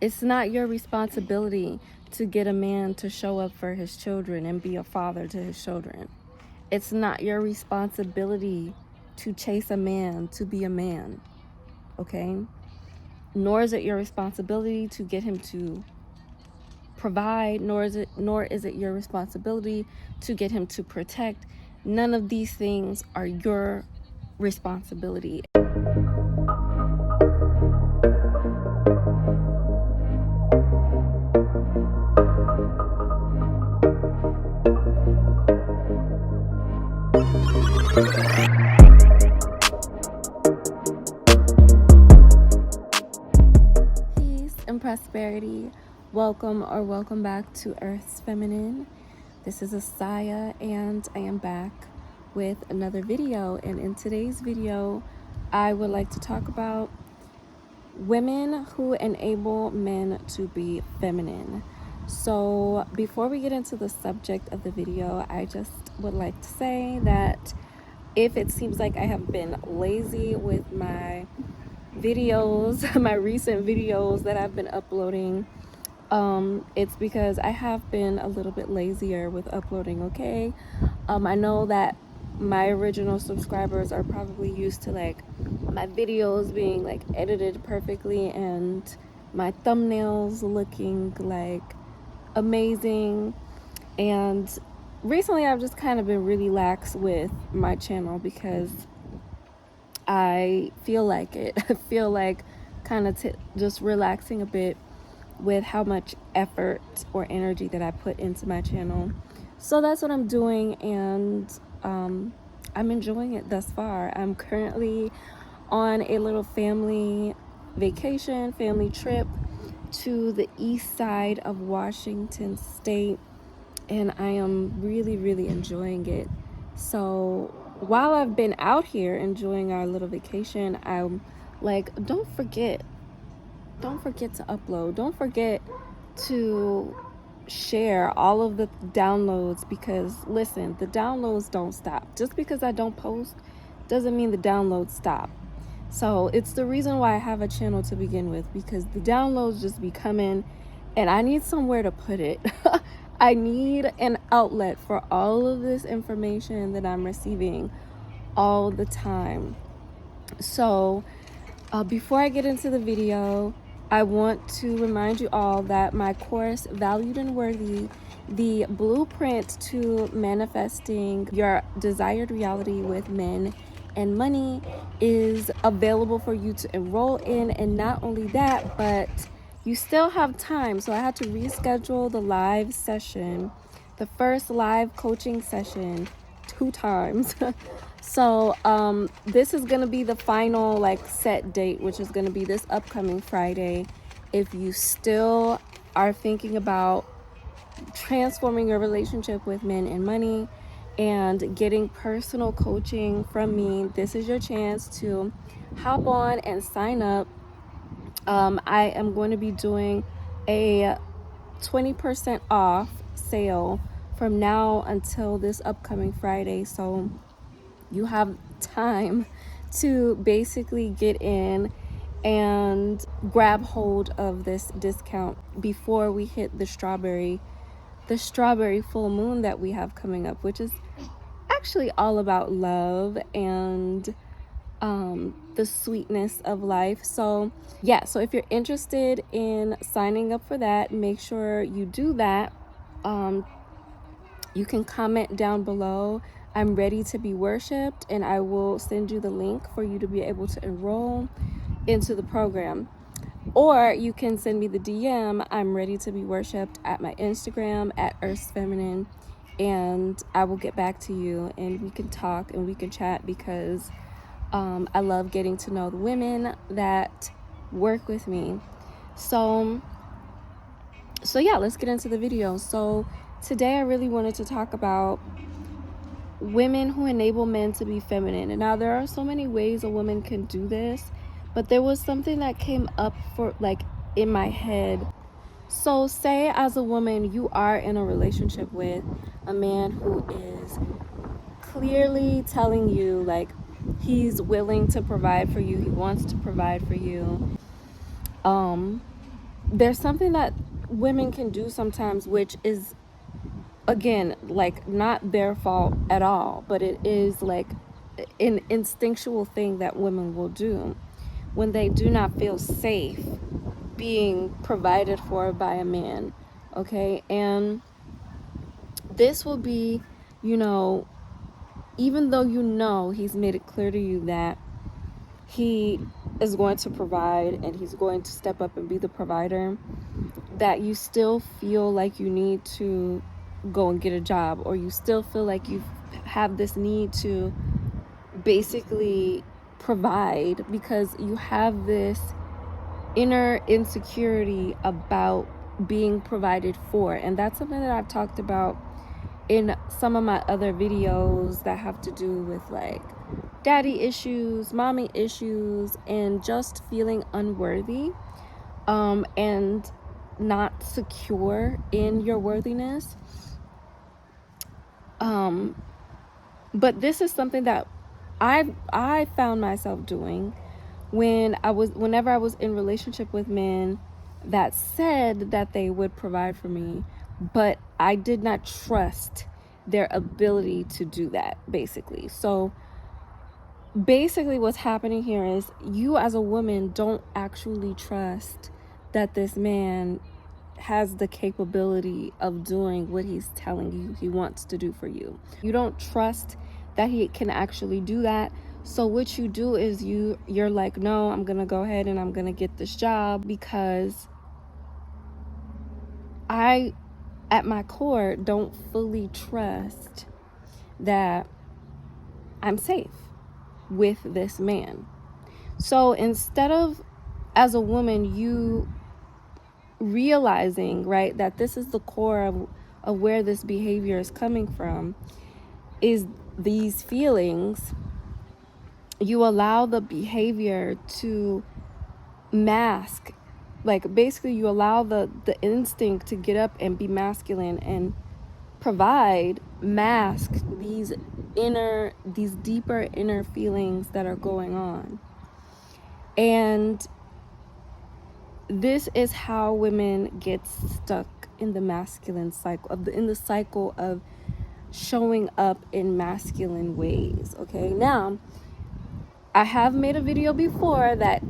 It's not your responsibility to get a man to show up for his children and be a father to his children. It's not your responsibility to chase a man to be a man, okay? Nor is it your responsibility to get him to provide, nor is it your responsibility to get him to protect. None of these things are your responsibility. Peace and prosperity. Welcome back to Earth's Feminine. This is Asaya, and I am back with another video. And in today's video, I would like to talk about women who enable men to be feminine. So before we get into the subject of the video, I just would like to say that if it seems like I have been lazy with my videos, my recent videos that I've been uploading, it's because I have been a little bit lazier with uploading, okay? I know that my original subscribers are probably used to like my videos being like edited perfectly and my thumbnails looking like amazing. And recently I've just kind of been really lax with my channel because I feel like it. I feel like kind of just relaxing a bit with how much effort or energy that I put into my channel. So that's what I'm doing, and I'm enjoying it thus far. I'm currently on a little family vacation, family trip to the east side of Washington State, and I am really enjoying it. So while I've been out here enjoying our little vacation, I'm like, don't forget to upload. Don't forget to share all of the downloads, because listen, the downloads don't stop. Just because I don't post doesn't mean the downloads stop. So it's the reason why I have a channel to begin with, because the downloads just be coming and I need somewhere to put it. I need an outlet for all of this information that I'm receiving all the time. So before I get into the video, I want to remind you all that my course, Valued and Worthy, the blueprint to manifesting your desired reality with men and money, is available for you to enroll in. And not only that, but you still have time. So I had to reschedule the live session, the first live coaching session, 2 times. So this is going to be the final like set date, which is going to be this upcoming Friday. If you still are thinking about transforming your relationship with men and money and getting personal coaching from me, this is your chance to hop on and sign up. I am going to be doing a 20% off sale from now until this upcoming Friday. So you have time to basically get in and grab hold of this discount before we hit the strawberry full moon that we have coming up, which is actually all about love and the sweetness of life. So yeah, so if you're interested in signing up for that, make sure you do that. You can comment down below, I'm ready to be worshipped, and I will send you the link for you to be able to enroll into the program. Or you can send me the DM, I'm ready to be worshipped, at my Instagram at Earth's Feminine, and I will get back to you and we can talk and we can chat, because I love getting to know the women that work with me. So yeah, let's get into the video. So today I really wanted to talk about women who enable men to be feminine. And now there are so many ways a woman can do this, but there was something that came up for like in my head. So say as a woman, you are in a relationship with a man who is clearly telling you like he's willing to provide for you, he wants to provide for you, there's something that women can do sometimes, which is, again, like not their fault at all, but it is like an instinctual thing that women will do when they do not feel safe being provided for by a man. Okay, and this will be, you know, even though you know he's made it clear to you that he is going to provide and he's going to step up and be the provider, that you still feel like you need to go and get a job, or you still feel like you have this need to basically provide because you have this inner insecurity about being provided for. And that's something that I've talked about in some of my other videos that have to do with like daddy issues, mommy issues, and just feeling unworthy, and not secure in your worthiness. But this is something that I found myself doing whenever I was in relationship with men that said that they would provide for me, but I did not trust their ability to do that, basically. So basically what's happening here is you as a woman don't actually trust that this man has the capability of doing what he's telling you he wants to do for you. You don't trust that he can actually do that. So what you do is you're like, no, I'm gonna go ahead and I'm gonna get this job because I, at my core, don't fully trust that I'm safe with this man. So instead of, as a woman, you realizing, right, that this is the core of where this behavior is coming from, is these feelings, you allow the behavior to mask, like basically you allow the instinct to get up and be masculine and provide, mask these deeper inner feelings that are going on. And this is how women get stuck in the masculine cycle in the cycle of showing up in masculine ways. Okay, now I have made a video before that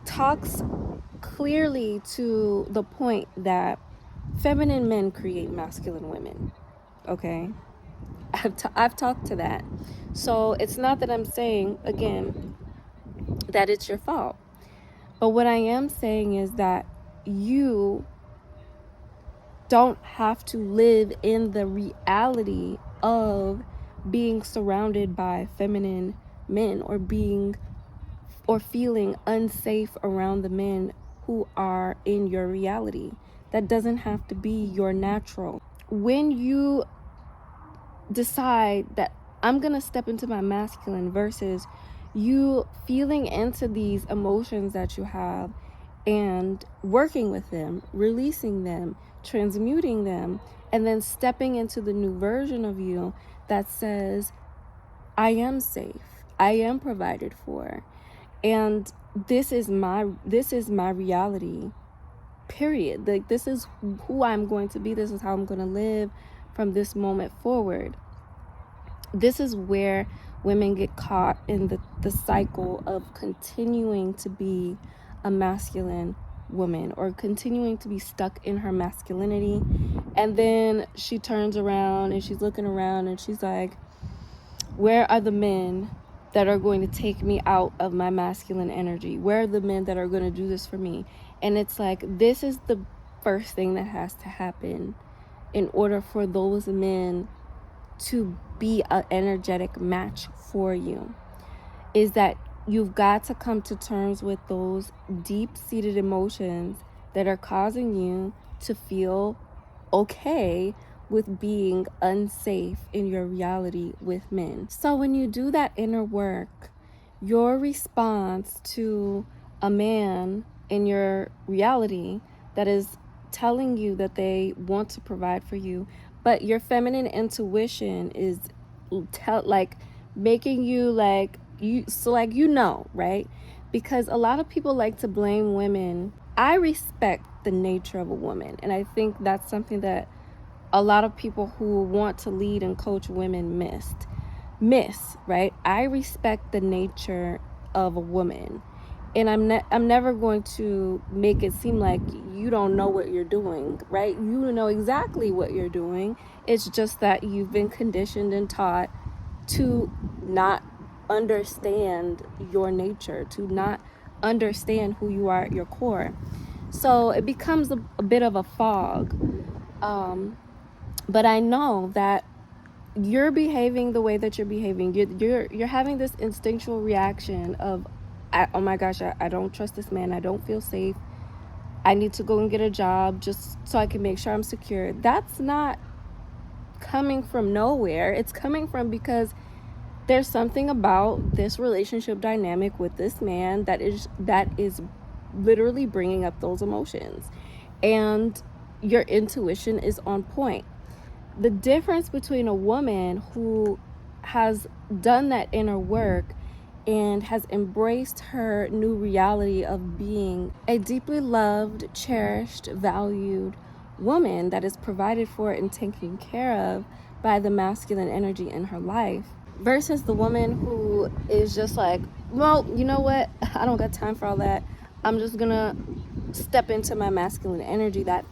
talks clearly to the point that feminine men create masculine women. Okay, I've talked to that. So it's not that I'm saying, again, that it's your fault, but what I am saying is that you don't have to live in the reality of being surrounded by feminine men, or feeling unsafe around the men who are in your reality. That doesn't have to be your natural. When you decide that I'm gonna step into my masculine, versus you feeling into these emotions that you have and working with them, releasing them, transmuting them, and then stepping into the new version of you that says, I am safe, I am provided for, and this is my reality, period. Like, this is who I'm going to be, this is how I'm going to live from this moment forward. This is where women get caught in the cycle of continuing to be a masculine woman, or continuing to be stuck in her masculinity. And then she turns around and she's looking around and she's like, where are the men that are going to take me out of my masculine energy? Where are the men that are going to do this for me? And it's like, this is the first thing that has to happen in order for those men to be an energetic match for you, is that you've got to come to terms with those deep-seated emotions that are causing you to feel okay with being unsafe in your reality with men. So when you do that inner work, your response to a man in your reality that is telling you that they want to provide for you, but your feminine intuition is like making you like, right? Because a lot of people like to blame women I respect the nature of a woman, and I think that's something that a lot of people who want to lead and coach women miss, right? I respect the nature of a woman, and I'm never going to make it seem like you don't know what you're doing, right? You know exactly what you're doing. It's just that you've been conditioned and taught to not understand your nature, to not understand who you are at your core. So it becomes a bit of a fog. But I know that you're behaving the way that you're behaving. You're having this instinctual reaction of, oh my gosh, I don't trust this man. I don't feel safe. I need to go and get a job just so I can make sure I'm secure. That's not coming from nowhere. It's coming from because there's something about this relationship dynamic with this man that is literally bringing up those emotions, and your intuition is on point. The difference between a woman who has done that inner work and has embraced her new reality of being a deeply loved, cherished, valued woman that is provided for and taken care of by the masculine energy in her life, versus the woman who is just like, well, you know what? I don't got time for all that. I'm just gonna step into my masculine energy. That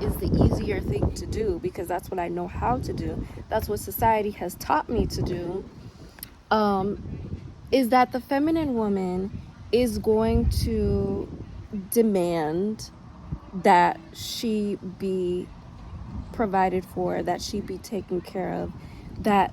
is the easier thing to do because that's what I know how to do. That's what society has taught me to do. Is that the feminine woman is going to demand that she be provided for, that she be taken care of, that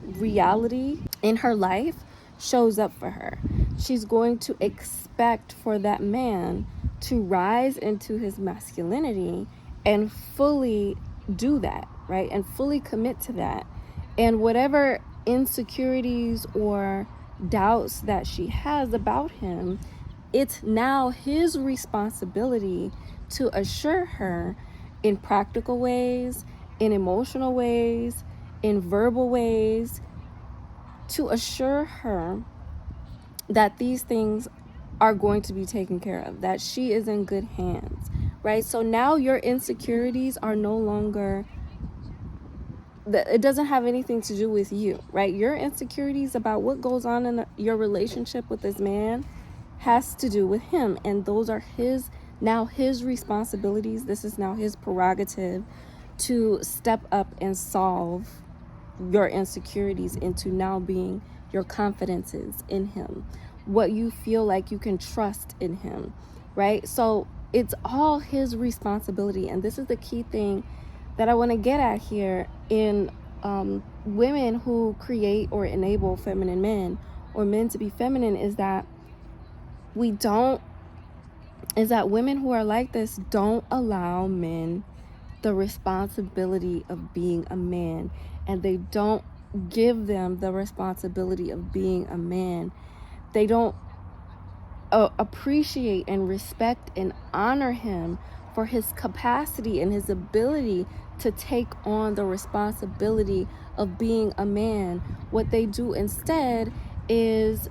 reality in her life shows up for her. She's going to expect for that man to rise into his masculinity and fully do that, right? And fully commit to that. And whatever insecurities or doubts that she has about him, it's now his responsibility to assure her in practical ways, in emotional ways, in verbal ways, to assure her that these things are going to be taken care of, that she is in good hands, right? So now your insecurities are no longer, it doesn't have anything to do with you, right? Your insecurities about what goes on in your relationship with this man has to do with him, and those are his responsibilities. This is now his prerogative to step up and solve your insecurities into now being your confidences in him, what you feel like you can trust in him, right? So it's all his responsibility. And this is the key thing that I want to get at here in women who create or enable feminine men or men to be feminine, is that women who are like this don't allow men the responsibility of being a man, and they don't give them the responsibility of being a man. They don't appreciate and respect and honor him for his capacity and his ability to take on the responsibility of being a man. What they do instead is,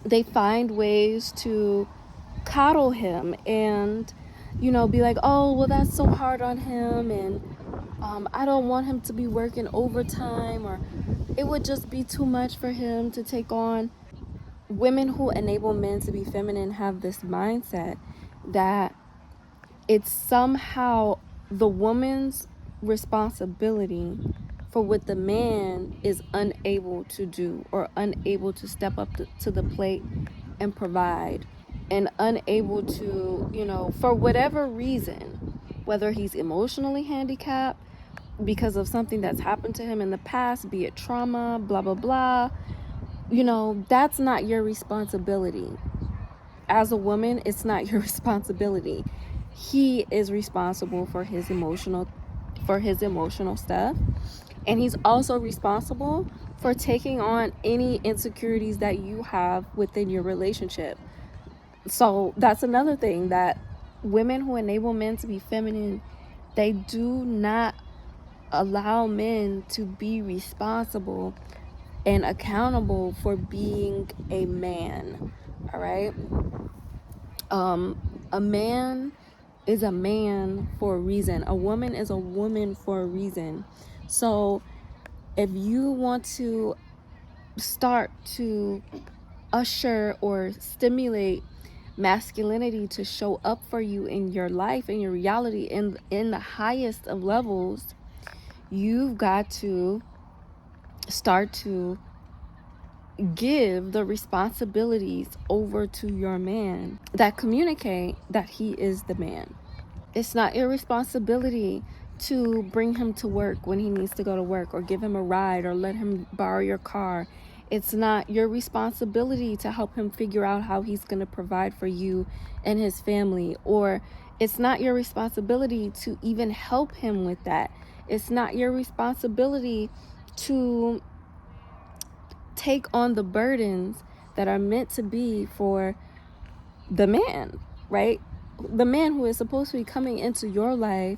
they find ways to coddle him and, be like, oh, well, that's so hard on him, and I don't want him to be working overtime, or it would just be too much for him to take on. Women who enable men to be feminine have this mindset that it's somehow the woman's responsibility for what the man is unable to do, or unable to step up to the plate and provide, and unable to, for whatever reason, whether he's emotionally handicapped because of something that's happened to him in the past, be it trauma, blah, blah, blah, that's not your responsibility. As a woman, it's not your responsibility. He is responsible for his emotional stuff, and he's also responsible for taking on any insecurities that you have within your relationship. So that's another thing, that women who enable men to be feminine, they do not allow men to be responsible and accountable for being a man, All right. A man is a man for a reason. A woman is a woman for a reason. So if you want to start to usher or stimulate masculinity to show up for you in your life, in your reality, in the highest of levels, you've got to start to give the responsibilities over to your man that communicate that he is the man. It's not your responsibility to bring him to work when he needs to go to work, or give him a ride, or let him borrow your car. It's not your responsibility to help him figure out how he's going to provide for you and his family, or it's not your responsibility to even help him with that. It's not your responsibility to take on the burdens that are meant to be for the man, right? The man who is supposed to be coming into your life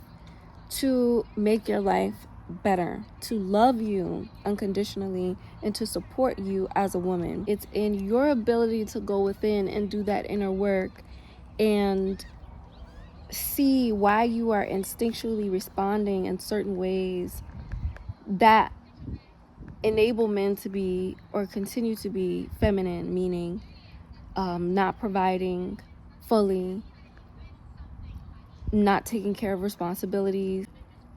to make your life better, to love you unconditionally, and to support you as a woman. It's in your ability to go within and do that inner work and see why you are instinctually responding in certain ways that enable men to be or continue to be feminine, meaning not providing fully, not taking care of responsibilities.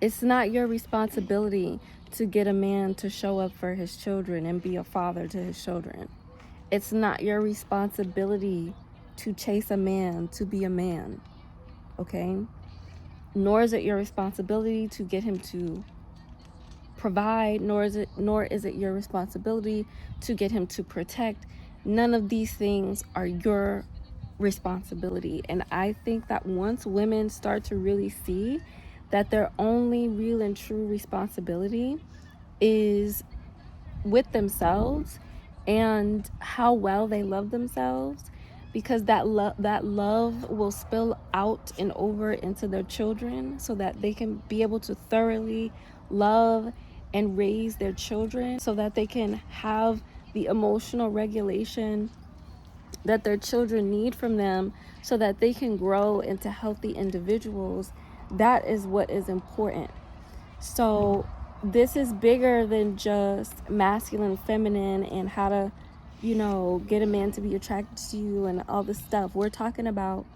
It's not your responsibility to get a man to show up for his children and be a father to his children. It's not your responsibility to chase a man to be a man, okay? Nor is it your responsibility to get him to provide, nor is it your responsibility to get him to protect. None of these things are your responsibility. And I think that once women start to really see that their only real and true responsibility is with themselves and how well they love themselves, because that love will spill out and over into their children, so that they can be able to thoroughly love and raise their children, so that they can have the emotional regulation that their children need from them, so that they can grow into healthy individuals. That is what is important. So this is bigger than just masculine, feminine, and how to, get a man to be attracted to you and all this stuff. We're talking about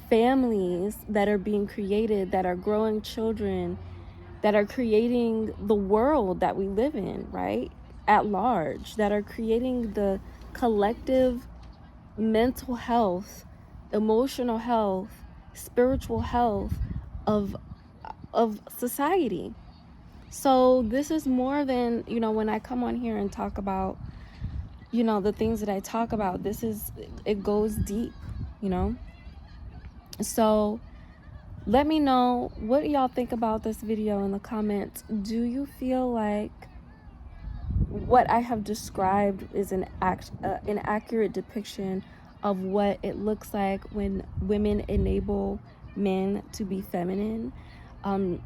families that are being created, that are growing children, that are creating the world that we live in, right? At large, that are creating the collective mental health, emotional health, spiritual health of society. So this is more than, when I come on here and talk about, the things that I talk about, it goes deep, So let me know, what do y'all think about this video in the comments? Do you feel like what I have described is an accurate depiction of what it looks like when women enable men to be feminine?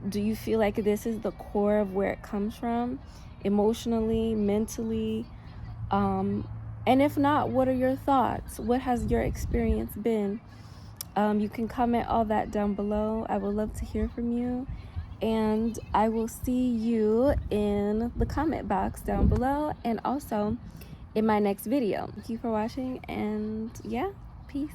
Do you feel like this is the core of where it comes from, emotionally, mentally? And if not, what are your thoughts? What has your experience been? You can comment all that down below. I would love to hear from you. And I will see you in the comment box down below, and also in my next video. Thank you for watching, and yeah, peace.